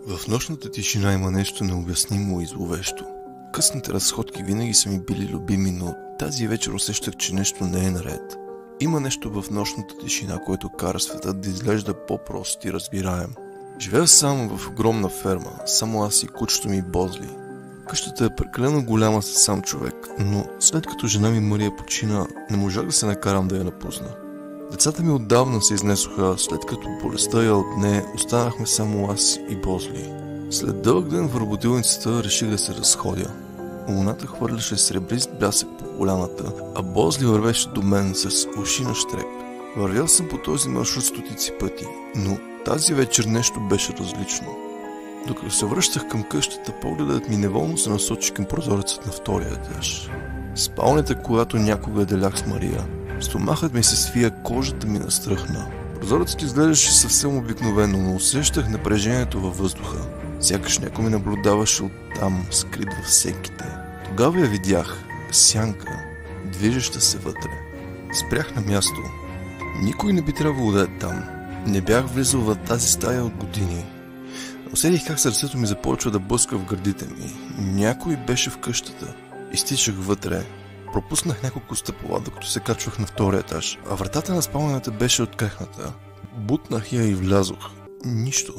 В нощната тишина има нещо необяснимо и зловещо. Късните разходки винаги са ми били любими, но тази вечер усещах, че нещо не е наред. Има нещо в нощната тишина, което кара светът да изглежда по-прост и разбираем. Живея само в огромна ферма, само аз и кучето ми Бозли. Къщата е прекалено голяма за сам човек, но след като жена ми Мария почина, не можах да се накарам да я напусна. Децата ми отдавна се изнесоха, след като болестта я отне, останахме само аз и Бозли. След дълъг ден в работилницата реших да се разходя. Луната хвърляше сребрист блясък по поляната, а Бозли вървеше до мен с уши на щрек. Вървял съм по този маршрут стотици пъти, но тази вечер нещо беше различно. Докато се връщах към къщата, погледът ми неволно се насочи към прозорецът на втория етаж. Спалнята, когато някога делях с Мария. Стомахът ми се свия, кожата ми настръхна. Прозорецът изглеждаше съвсем обикновено, но усещах напрежението във въздуха. Сякаш някой ме наблюдаваше оттам, скрит в сенките. Тогава я видях, сянка, движеща се вътре. Спрях на място. Никой не би трябвало да е там. Не бях влизал в тази стая от години. Усетих как сърцето ми започва да блъска в гърдите ми. Някой беше в къщата. Изтичах вътре. Пропуснах няколко стъпала, докато се качвах на втория етаж, а вратата на спалнята беше открехната. Бутнах я и влязох. Нищо.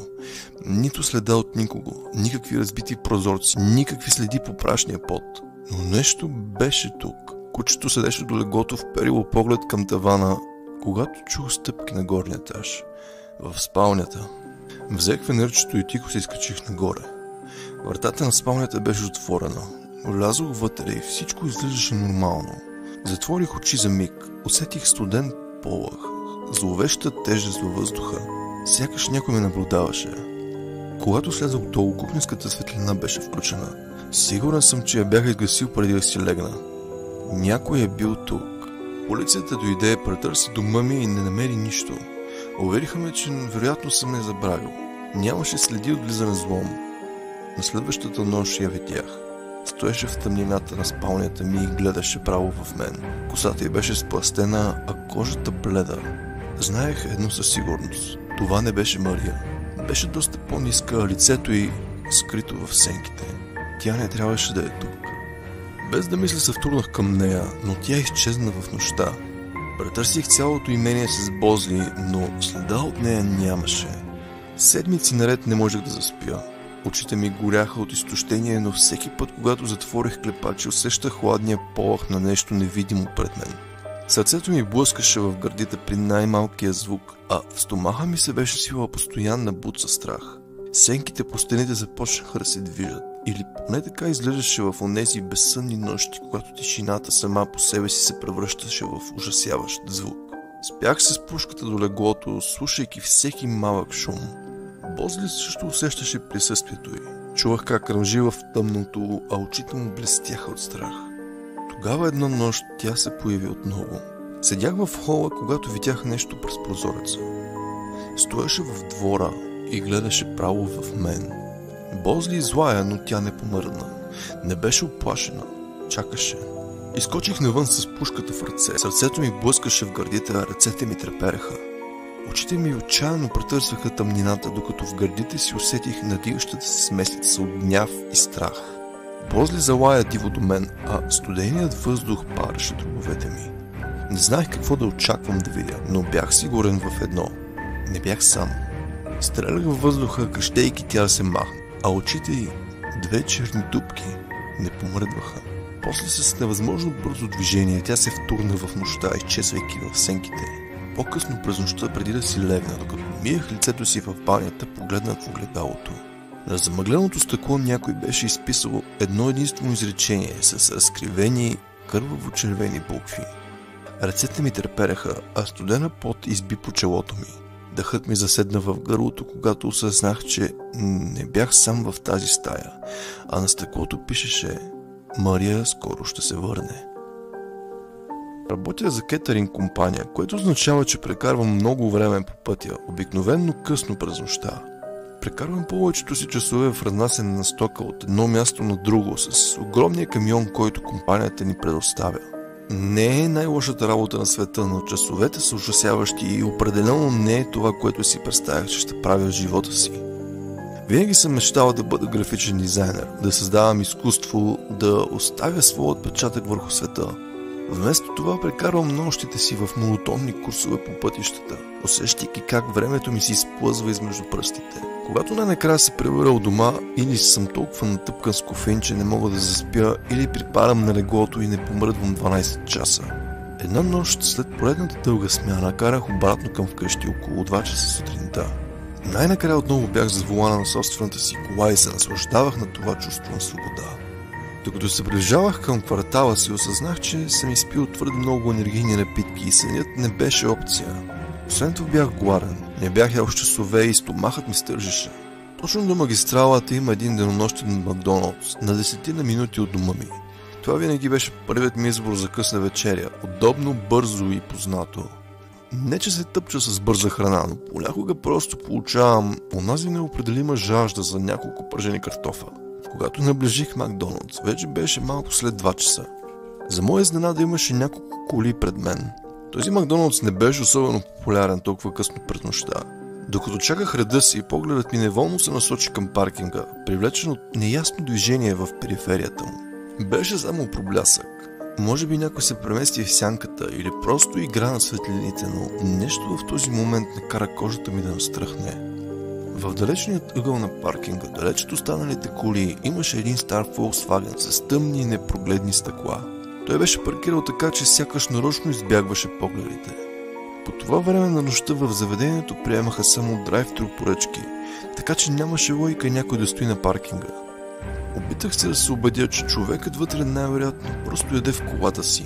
Нито следа от никого, никакви разбити прозорци, никакви следи по прашния пот. Но нещо беше тук. Кучето седеше до леглото, вперило поглед към тавана, когато чух стъпки на горния етаж. В спалнята. Взех фенерчето и тихо се изкачих нагоре. Вратата на спалнята беше отворена. Влязох вътре и всичко изглеждаше нормално. Затворих очи за миг, усетих студен полъх, зловеща тежест във въздуха. Сякаш някой ме наблюдаваше. Когато слязох долу, кухненската светлина беше включена. Сигурен съм, че я бях изгасил преди да си легна. Някой е бил тук. Полицията дойде, претърси дома ми и не намери нищо. Увериха ме, че вероятно съм я забравил. Нямаше следи от влизане злом. На следващата нощ я видях. Стоеше в тъмнината на спалнята ми и гледаше право в мен. Косата й беше сплъстена, а кожата бледа. Знаех едно със сигурност. Това не беше Мария. Беше доста по-ниска, а лицето й скрито в сенките. Тя не трябваше да е тук. Без да мисля се втурнах към нея, но тя изчезна в нощта. Претърсих цялото имение с Бозли, но следа от нея нямаше. Седмици наред не можех да заспя. Очите ми горяха от изтощение, но всеки път, когато затворих клепачи, усещах хладния полъх на нещо невидимо пред мен. Сърцето ми блъскаше в гърдите при най-малкия звук, а в стомаха ми се беше свила постоянна буд със страх. Сенките по стените започнаха да се движат, или поне така изглеждаше в онези безсънни нощи, когато тишината сама по себе си се превръщаше в ужасяващ звук. Спях с пушката до леглото, слушайки всеки малък шум. Бозли също усещаше присъствието й. Чувах как ръмжи в тъмното, а очите му блестяха от страх. Тогава една нощ тя се появи отново. Седях в хола, когато видях нещо през прозореца. Стоеше в двора и гледаше право в мен. Бозли излая, но тя не помръдна. Не беше оплашена. Чакаше. Изкочих навън с пушката в ръце. Сърцето ми блъскаше в гърдите, а ръцете ми трепереха. Очите ми отчаяно претърсваха тъмнината, докато в гърдите си усетих надигащата се смесица от гняв и страх. Бозли залая диво до мен, а студеният въздух пареше дробовете ми. Не знаех какво да очаквам да видя, но бях сигурен в едно. Не бях сам. Стрелях във въздуха, крещейки тя да се махна, а очите й, две черни дупки, не помръдваха. После с невъзможно бързо движение тя се втурна в нощта, изчезвайки в сенките. По-късно през нощта, преди да си легна, докато миех лицето си в банята, погледнах в огледалото. На замъгленото стъкло някой беше изписал едно единствено изречение с разкривени, кърваво-червени букви. Ръцете ми трепереха, а студена пот изби по челото ми. Дъхът ми заседна в гърлото, когато осъзнах, че не бях сам в тази стая, а на стъклото пишеше «Мария скоро ще се върне». Работя за кетъринг компания, което означава, че прекарвам много време по пътя, обикновенно късно през нощта. Прекарвам повечето си часове в разнасене на стока от едно място на друго с огромния камион, който компанията ни предоставя. Не е най-лошата работа на света, но часовете са ужасяващи и определено не е това, което си представях, че ще правя в живота си. Винаги съм мечтала да бъда графичен дизайнер, да създавам изкуство, да оставя своя отпечатък върху света. Вместо това прекарвам нощите си в монотонни курсове по пътищата, усещайки как времето ми си изплъзва измежду пръстите. Когато най-накрая се прибера от дома, или съм толкова натъпкан с кофеин, че не мога да заспя, или припадам на леглото и не помръдвам 12 часа. Една нощ след поредната дълга смяна карах обратно към вкъщи около 2 часа сутринта. Най-накрая отново бях зад волана на собствената си кола и се наслаждавах на това чувство на свобода. Докато се приближавах към квартала си, осъзнах, че съм изпил твърде много енергийни напитки и сънят не беше опция. Освен това бях гладен, не бях ял с часове и стомахът ми стържеше. Точно до магистралата има един денонощен Макдоналдс на 10 на минути от дома ми. Това винаги беше първият ми избор за късна вечеря, удобно, бързо и познато. Не че се тъпча с бърза храна, но понякога просто получавам онази неопределима жажда за няколко пържени картофа. Когато наближих Макдоналдс, вече беше малко след 2 часа. За моя изненада имаше няколко коли пред мен. Този Макдоналдс не беше особено популярен толкова късно през нощта. Докато чаках реда си, погледът ми неволно се насочи към паркинга, привлечен от неясно движение в периферията му. Беше само проблясък. Може би някой се премести в сянката или просто игра на светлините, но нещо в този момент накара кожата ми да настръхне. В далечният ъгъл на паркинга, далеч от останалите коли, имаше един стар Volkswagen с тъмни и непрогледни стъкла. Той беше паркирал така, че сякаш нарочно избягваше погледите. По това време на нощта в заведението приемаха само драйв-тру поръчки, така че нямаше логика някой да стои на паркинга. Опитах се да се убедя, че човекът вътре най-вероятно просто яде в колата си,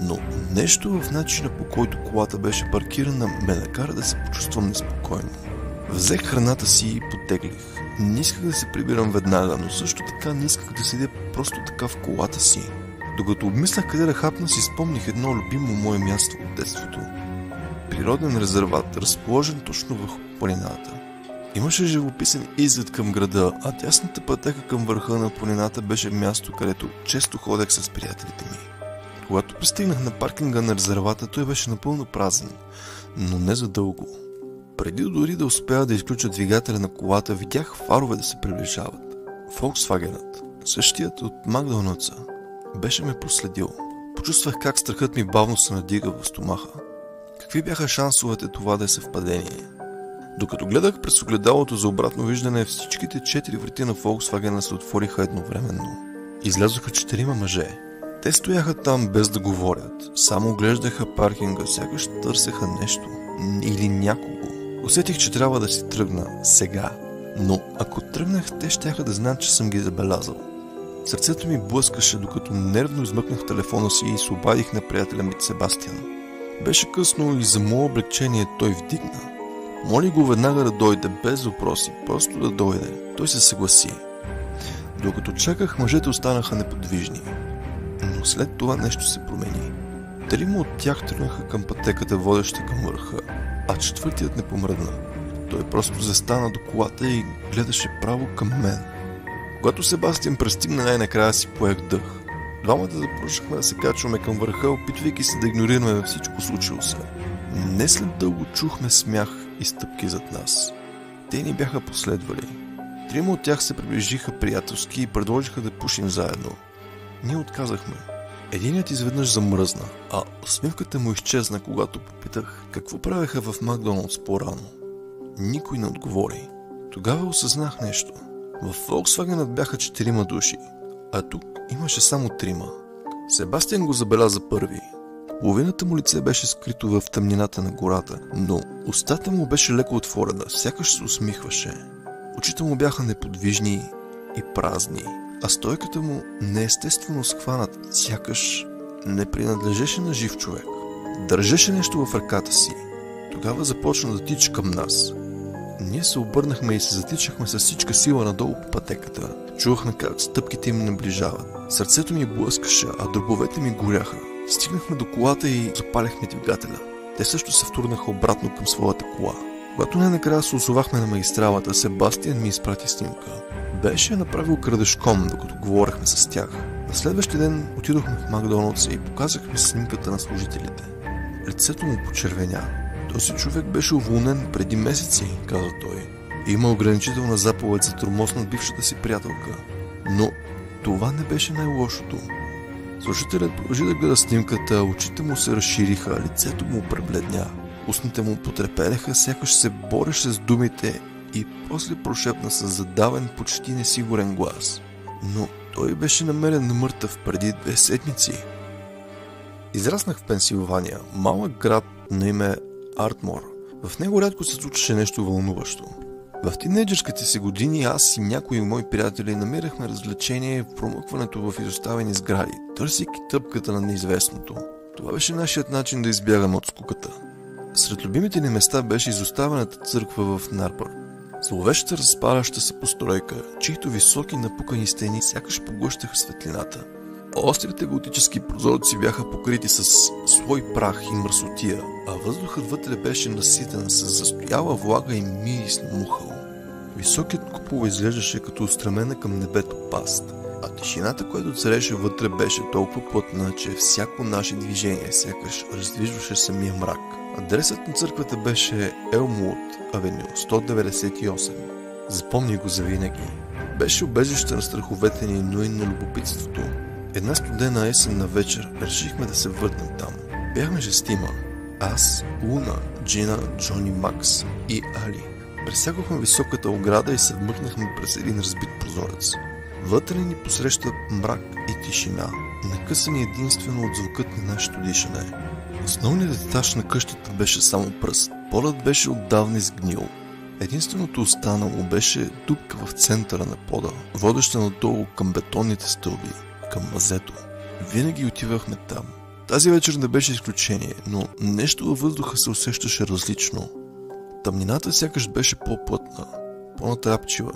но нещо в начина, по който колата беше паркирана, ме накара да се почувствам неспокойно. Взех храната си и потеглих. Не исках да се прибирам веднага, но също така не исках да седя просто така в колата си. Докато обмислях къде да хапна, си спомних едно любимо мое място от детството. Природен резерват, разположен точно върху планината. Имаше живописен изглед към града, а тясната пътека към върха на планината беше място, където често ходех с приятелите ми. Когато пристигнах на паркинга на резервата, той беше напълно празен, но не за дълго. Преди дори да успея да изключа двигателя на колата, видях фарове да се приближават. Volkswagenът, същият от Макдоналдса, беше ме проследил. Почувствах как страхът ми бавно се надига в стомаха. Какви бяха шансовете това да е съвпадение? Докато гледах през огледалото за обратно виждане, всичките 4 врати на Volkswagen се отвориха едновременно. Излязоха 4 мъже. Те стояха там без да говорят, само оглеждаха паркинга, сякаш търсеха нещо или някого. Усетих, че трябва да си тръгна сега, но ако тръгнах, те щяха да знаят, че съм ги забелязал. Сърцето ми блъскаше, докато нервно измъкнах телефона си и се обадих на приятеля ми Себастиан. Беше късно и за мое облегчение той вдигна. Моли го веднага да дойде, без въпроси, просто да дойде. Той се съгласи. Докато чаках, мъжете останаха неподвижни. Но след това нещо се промени. 3 от тях тръгнаха към пътеката, водеща към върха, а 4-тият не помръдна. Той просто застана до колата и гледаше право към мен. Когато Себастиан пристигна, най-накрая си поех дъх. Двамата започнахме да се качваме към върха, опитвайки се да игнорираме всичко случило се. Не след дълго чухме смях и стъпки зад нас. Те ни бяха последвали. 3 от тях се приближиха приятелски и предложиха да пушим заедно. Ние отказахме. Единият изведнъж замръзна, а усмивката му изчезна, когато попитах какво правеха в Макдоналдс по-рано. Никой не отговори. Тогава осъзнах нещо. В Volkswagenът бяха 4 души, а тук имаше само 3. Себастиан го забеляза първи. Половината му лице беше скрито в тъмнината на гората, но устата му беше леко отворена, сякаш се усмихваше. Очите му бяха неподвижни и празни, а стойката му неестествено схванат, сякаш не принадлежеше на жив човек. Държеше нещо в ръката си. Тогава започна да тича към нас. Ние се обърнахме и се затичахме с всичка сила надолу по пътеката. Чувахме как стъпките им наближават. Сърцето ми блъскаше, а дробовете ми горяха. Стигнахме до колата и запаляхме двигателя. Те също се втурнаха обратно към своята кола. Когато най-накрая се озовахме на магистралата, Себастиан ми изпрати снимка. Беше направил крадешком, докато говорехме с тях. На следващия ден отидохме в Макдоналдс и показахме снимката на служителите. Лицето му почервеня. Този човек беше уволнен преди месеци, каза той. Има ограничителна заповед за тормоз на бившата си приятелка. Но това не беше най-лошото. Служителят продължи да гледа снимката, очите му се разшириха, лицето му пребледня. Устните му потрепеляха, сякаш се бореше с думите и после прошепна с задавен, почти несигурен глас. Но той беше намерен мъртъв преди 2 седмици. Израснах в Пенсилвания, малък град на име Артмор. В него рядко се случваше нещо вълнуващо. В тинейджърските си години аз и някои мои приятели намирахме развлечение в промъкването в изоставени сгради, търсейки тъпката на неизвестното. Това беше нашият начин да избягаме от скуката. Сред любимите ни места беше изоставената църква в Нарбър. Зловещата разпаляща се постройка, чието високи напукани стени сякаш поглъщаха светлината. Острите готически прозорци бяха покрити с слой прах и мръсотия, а въздухът вътре беше наситен с застояла влага и мирис на мухъл. Високият купол изглеждаше като устремена към небето паст, а тишината, която цареше вътре, беше толкова плътна, че всяко наше движение сякаш раздвижваше самия мрак. Адресът на църквата беше Елмуд авеню 198. Запомни го завинаги. Беше убежище на страховете ни, но и на любопитството. Една студена есенна вечер решихме да се върнем там. Бяхме 6. Аз, Луна, Джина, Джони, Макс и Али. Пресякохме високата ограда и се вмъкнахме през един разбит прозорец. Вътре ни посреща мрак и тишина, накъсани единствено от звукът на нашето дишане. Основният етаж на къщата беше само пръст. Подът беше отдавна изгнил. Единственото останало беше дупка в центъра на пода, водеща надолу към бетонните стълби, към мазето. Винаги отивахме там. Тази вечер не беше изключение, но нещо във въздуха се усещаше различно. Тъмнината сякаш беше по-плътна, по-натрапчива.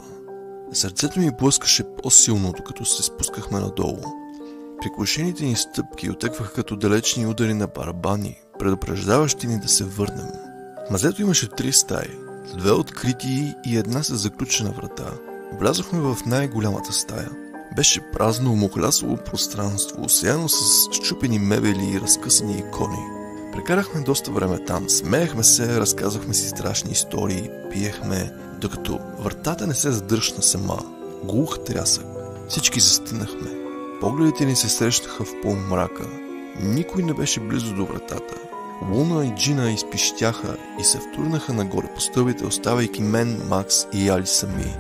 Сърцето ми блъскаше по-силно, докато се спускахме надолу. Приглушените ни стъпки отекваха като далечни удари на барабани, предупреждаващи ни да се върнем. В мазето имаше 3 стаи, 2 открити и една със заключена врата. Влязохме в най-голямата стая. Беше празно, мухлясово пространство, осеяно с счупени мебели и разкъсани икони. Прекарахме доста време там, смеехме се, разказахме си страшни истории, пиехме, докато вратата не се задръшна сама. Глух трясък. Всички застинахме. Погледите ни се срещаха в полумрака. Никой не беше близо до вратата. Луна и Джина изпищяха и се втурнаха нагоре по стълбите, оставайки мен, Макс и Али сами.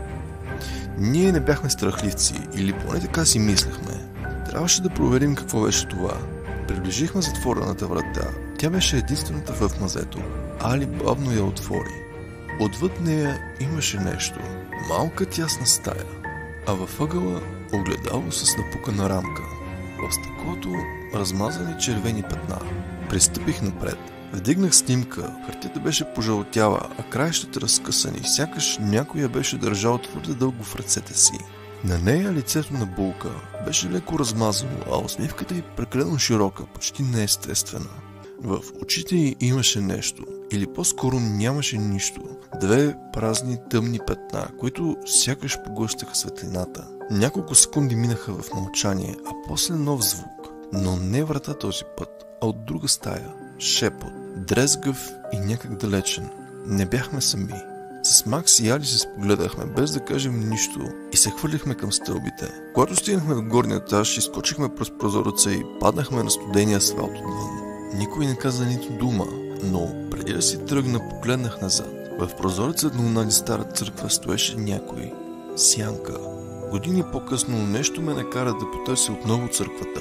Ние не бяхме страхливци, или поне така си мислехме. Трябваше да проверим какво беше това. Приближихме затворената врата. Тя беше единствената в мазето. Али бавно я отвори. Отвъд нея имаше нещо. Малка тясна стая. А във ъгъла огледало с напукана рамка. В стъклото размазани червени петна. Пристъпих напред. Вдигнах снимка. Хартията беше пожълтяла, а краищата разкъсани. Сякаш някой я беше държал твърде дълго в ръцете си. На нея лицето на булка беше леко размазано, а усмивката й прекалено широка, почти неестествена. В очите й имаше нещо, или по-скоро нямаше нищо. 2 празни тъмни петна, които сякаш поглъщаха светлината. Няколко секунди минаха в мълчание, а после нов звук. Но не врата този път, а от друга стая. Шепот, дрезгав и някак далечен. Не бяхме сами. С Макс и Али се спогледахме, без да кажем нищо, и се хвърлихме към стълбите. Когато стигнахме до горния етаж, изскочихме през прозореца и паднахме на студения асфалт отвън. Никой не каза нито дума, но преди да си тръгна, погледнах назад. В прозореца на онази стара църква стоеше някой. Сянка. Години по-късно нещо ме накара да потърся отново църквата.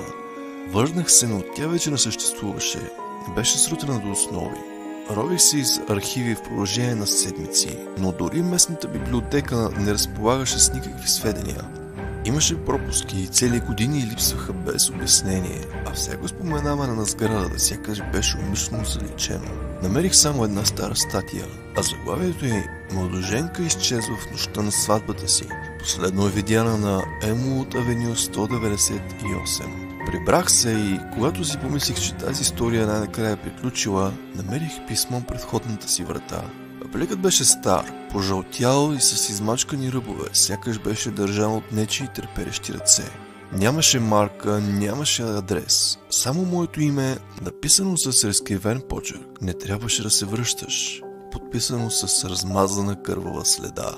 Върнах се, но тя вече не съществуваше. Не беше срутена до основи. Рових се из архиви в продължение на седмици, но дори местната библиотека не разполагаше с никакви сведения. Имаше пропуски и цели години липсваха без обяснение, а всяко споменаване на сградата сякаш беше умишлено заличено. Намерих само една стара статия, а заглавието е "Младоженка изчезва в нощта на сватбата си. Последно е видяна на Елмуд авеню 198. Прибрах се и когато си помислих, че тази история най-накрая е приключила, намерих писмо пред входната си врата. Папликът беше стар, пожълтял и с измачкани ръбове, сякаш беше държан от нечии търпелещи ръце. Нямаше марка, нямаше адрес. Само моето име, написано с разкривен почерк. Не трябваше да се връщаш. Подписано с размазана кървава следа.